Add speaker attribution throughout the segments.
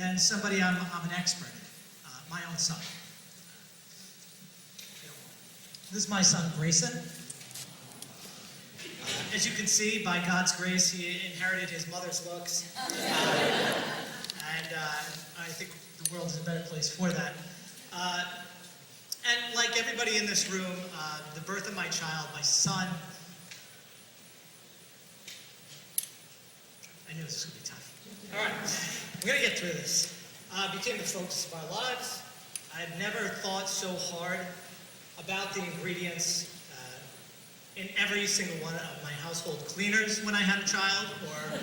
Speaker 1: than somebody I'm an expert in, my own son. This is my son, Grayson. As you can see, by God's grace, he inherited his mother's looks. And I think the world is a better place for that. And like everybody in this room, the birth of my child, my son, I knew this was going to be tough. All right, we're going to get through this. Became the focus of our lives. I've never thought so hard about the ingredients in every single one of my household cleaners when I had a child, or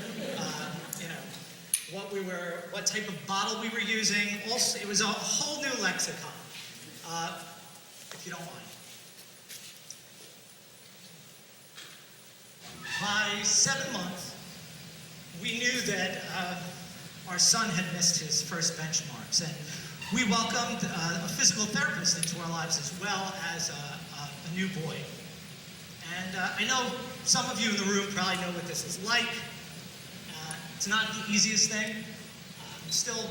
Speaker 1: what type of bottle we were using. Also, it was a whole new lexicon, if you don't mind. By 7 months, we knew that our son had missed his first benchmarks, and we welcomed a physical therapist into our lives as well as a new boy. And I know some of you in the room probably know what this is like. It's not the easiest thing. I'm still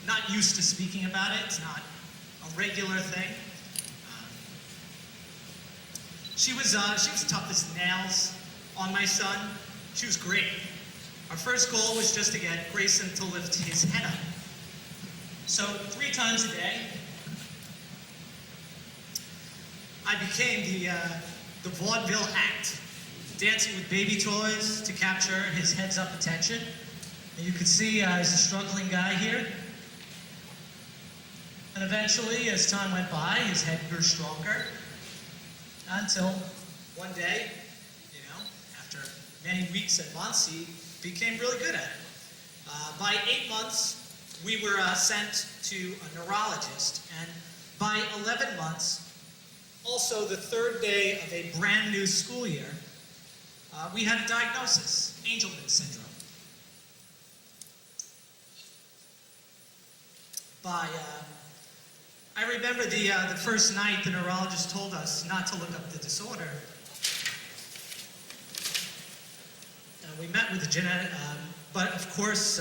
Speaker 1: not used to speaking about it. It's not a regular thing. She was tough as nails on my son. She was great. Our first goal was just to get Grayson to lift his head up. So 3 times a day, I became the vaudeville act, dancing with baby toys to capture his heads-up attention. And you can see he's a struggling guy here. And eventually, as time went by, his head grew stronger until one day, after many weeks and months, he became really good at it. By 8 months, we were sent to a neurologist, and by 11 months, also the 3rd day of a brand new school year, we had a diagnosis, Angelman syndrome. I remember the first night the neurologist told us not to look up the disorder. We met with the genetic, but of course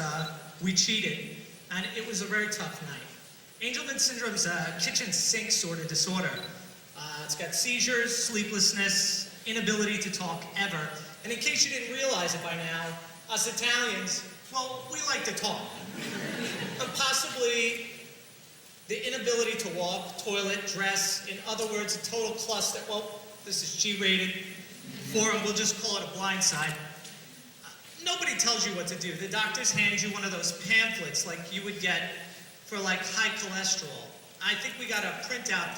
Speaker 1: we cheated, and it was a very tough night. Angelman syndrome's a kitchen sink sort of disorder. It's got seizures, sleeplessness, inability to talk ever. And in case you didn't realize it by now, us Italians, well, we like to talk. And possibly the inability to walk, toilet, dress, in other words, a total cluster. Well, this is G-rated. For them, we'll just call it a blind side. Nobody tells you what to do. The doctors hand you one of those pamphlets like you would get for like high cholesterol. I think we got a printout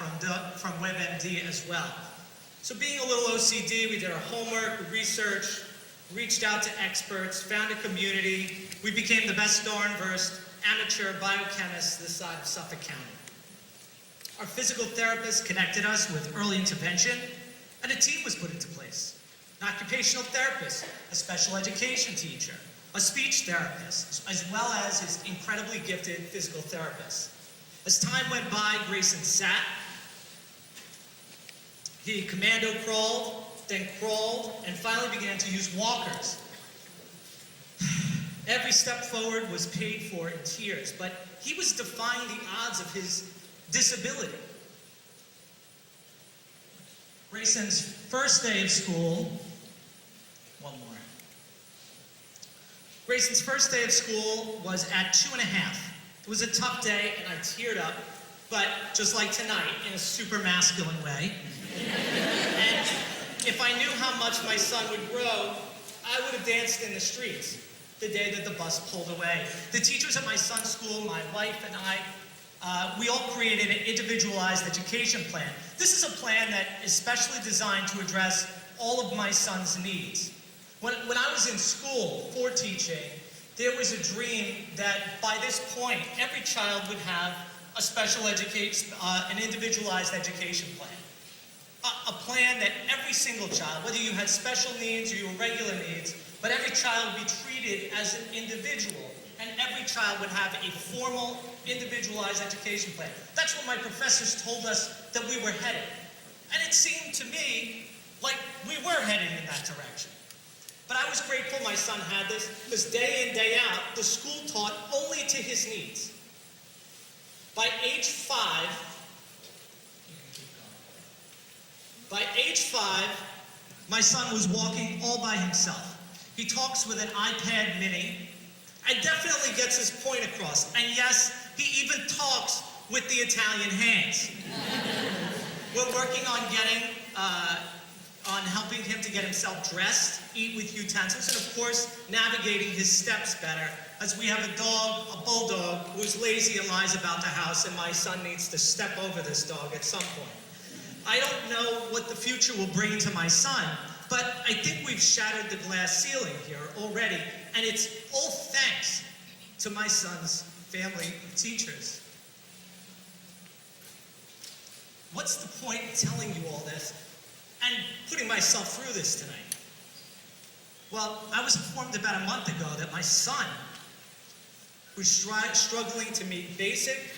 Speaker 1: from WebMD as well. So being a little OCD, we did our homework, we researched, reached out to experts, found a community. We became the best darn versed amateur biochemists this side of Suffolk County. Our physical therapist connected us with early intervention, and a team was put into place. An occupational therapist, a special education teacher, a speech therapist, as well as his incredibly gifted physical therapist. As time went by, Grayson sat. He commando crawled, then crawled, and finally began to use walkers. Every step forward was paid for in tears, but he was defying the odds of his disability. Grayson's first day of school, Grayson's first day of school was at 2.5. It was a tough day, and I teared up, but just like tonight, in a super masculine way. And if I knew how much my son would grow, I would have danced in the streets the day that the bus pulled away. The teachers at my son's school, my wife and I, we all created an individualized education plan. This is a plan that is specially designed to address all of my son's needs. When I was in school for teaching, there was a dream that by this point, every child would have a special education, an individualized education plan. A plan that every single child, whether you had special needs or you were regular needs, but every child would be treated as an individual, and every child would have a formal, individualized education plan. That's what my professors told us that we were headed. And it seemed to me like we were headed in that direction. But I was grateful my son had this, because day in, day out, the school taught only to his needs. By age 5, my son was walking all by himself. He talks with an iPad mini and definitely gets his point across. And yes, he even talks with the Italian hands. We're working on helping him to get himself dressed, eat with utensils, and of course, navigating his steps better, as we have a dog, a bulldog, who's lazy and lies about the house, and my son needs to step over this dog at some point. I don't know what the future will bring to my son, but I think we've shattered the glass ceiling here already, and it's all thanks to my son's family of teachers. What's the point in telling you all this and putting myself through this tonight? Well, I was informed about a month ago that my son, who's struggling to meet basic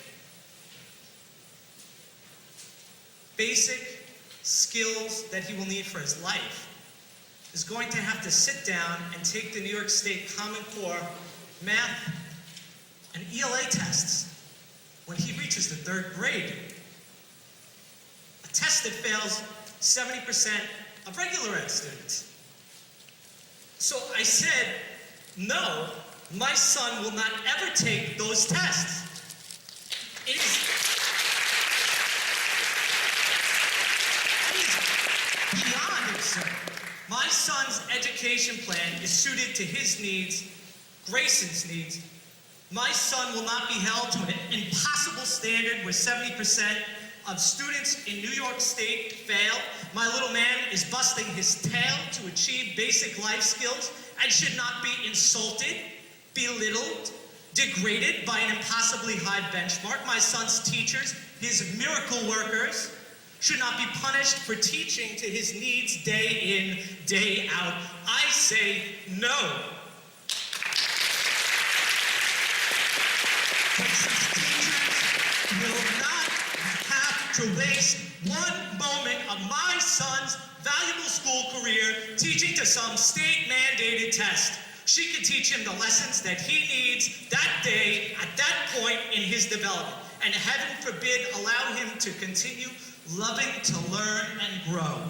Speaker 1: skills that he will need for his life, is going to have to sit down and take the New York State Common Core math and ELA tests when he reaches the 3rd grade. A test that fails 70% of regular ed students. So I said, no, my son will not ever take those tests. It is beyond absurd. My son's education plan is suited to his needs, Grayson's needs. My son will not be held to an impossible standard where 70% of students in New York State fail. My little man is busting his tail to achieve basic life skills and should not be insulted, belittled, degraded by an impossibly high benchmark. My son's teachers, his miracle workers, should not be punished for teaching to his needs day in, day out. I say no. Texas teachers will not have to waste one moment of my son's valuable school career teaching to some state-mandated test. She can teach him the lessons that he needs that day, at that point in his development. And heaven forbid, allow him to continue loving to learn and grow.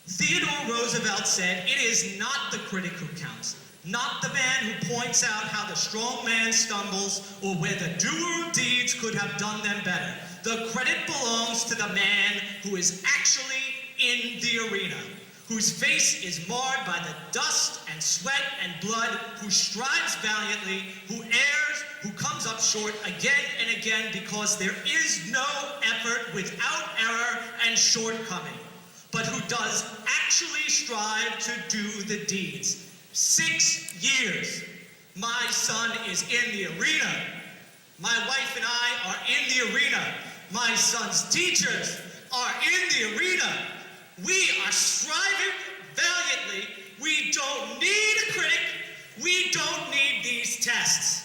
Speaker 1: Theodore Roosevelt said, "It is not the critic who counts, not the man who points out how the strong man stumbles or where the doer of deeds could have done them better. The credit belongs to the man who is actually in the arena, whose face is marred by the dust and sweat and blood, who strives valiantly, who errs, who comes up short again and again, because there is no effort without error and shortcoming, but who does actually strive to do the deeds." 6 years, my son is in the arena. My wife and I are in the arena. My son's teachers are in the arena. We are striving valiantly. We don't need a critic. We don't need these tests.